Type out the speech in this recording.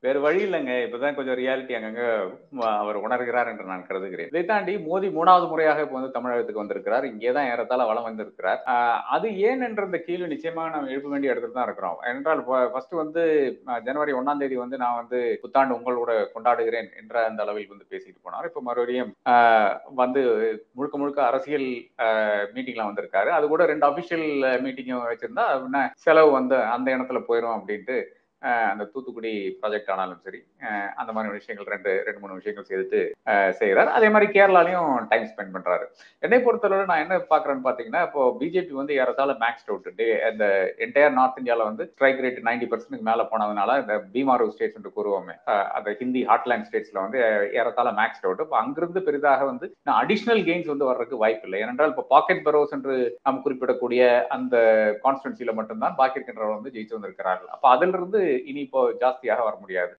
வேறு வழி இல்லைங்க. இப்பதான் கொஞ்சம் ரியாலிட்டி அங்கங்க அவர் உணர்கிறார் என்று நான் கருதுகிறேன். இதை தாண்டி மோடி 3வது முறையாக இப்போ வந்து தமிழகத்துக்கு வந்திருக்கிறார். இங்கே தான் ஏறத்தாழ வலம் வந்திருக்கிறார். அது ஏன் என்ற இந்த கேள்வி நிச்சயமாக நாம் எழுப்ப வேண்டிய இடத்துல தான் இருக்கிறோம். என்றால் ஃபர்ஸ்ட் வந்து ஜனவரி 1ஆம் தேதி வந்து நான் வந்து புத்தாண்டு உங்களோட கொண்டாடுகிறேன் என்ற அந்த அளவில் வந்து பேசிட்டு போனார். இப்போ மறுபடியும் வந்து முழுக்க முழுக்க அரசியல் மீட்டிங்ல வந்திருக்காரு. அது கூட 2 அபிஷியல் மீட்டிங் வச்சிருந்தா செலவு வந்து அந்த இடத்துல போயிடும் அப்படின்ட்டு அந்த தூத்துக்குடி ப்ராஜெக்ட் ஆனாலும் சரி அந்த மாதிரி விஷயங்கள் ரெண்டு மூணு விஷயங்கள் செய்துட்டு செய்கிறார். அதே மாதிரி கேரளாலையும் டைம் ஸ்பெண்ட் பண்றாரு. என்னை பொறுத்தளவு நான் என்ன பாக்குறேன்னு பாத்தீங்கன்னா, இப்போ பிஜேபி வந்து ஏறத்தாழ மேக்ஸ் அவுட் இந்த என்டையர் நார்த் இந்தியாவில் வந்து ஸ்ட்ரைக் ரேட் 90% மேல போனதுனால இந்த பீமாரூ ஸ்டேட்ஸ் என்று கூறுவோமே அந்த ஹிந்தி ஹாட்லேண்ட் ஸ்டேட்ஸ்ல வந்து ஏறத்தாழ மேக்ஸ் அவுட். இப்போ அங்கிருந்து பெரிதாக வந்து அடிஷனல் கெயின்ஸ் வந்து வர்றதுக்கு வாய்ப்பு இல்லை. ஏனென்றால் இப்போ பாக்கெட் பரோஸ் என்று நாம் குறிப்பிடக்கூடிய அந்த கான்ஸ்டன்சில மட்டும்தான் பாக்கெட் கண்ட்ரோல் வந்து ஜெயிச்சு வந்திருக்கிறார்கள். அப்ப அதிலிருந்து இனி இப்போ ஜாஸ்தியாக வர முடியாது.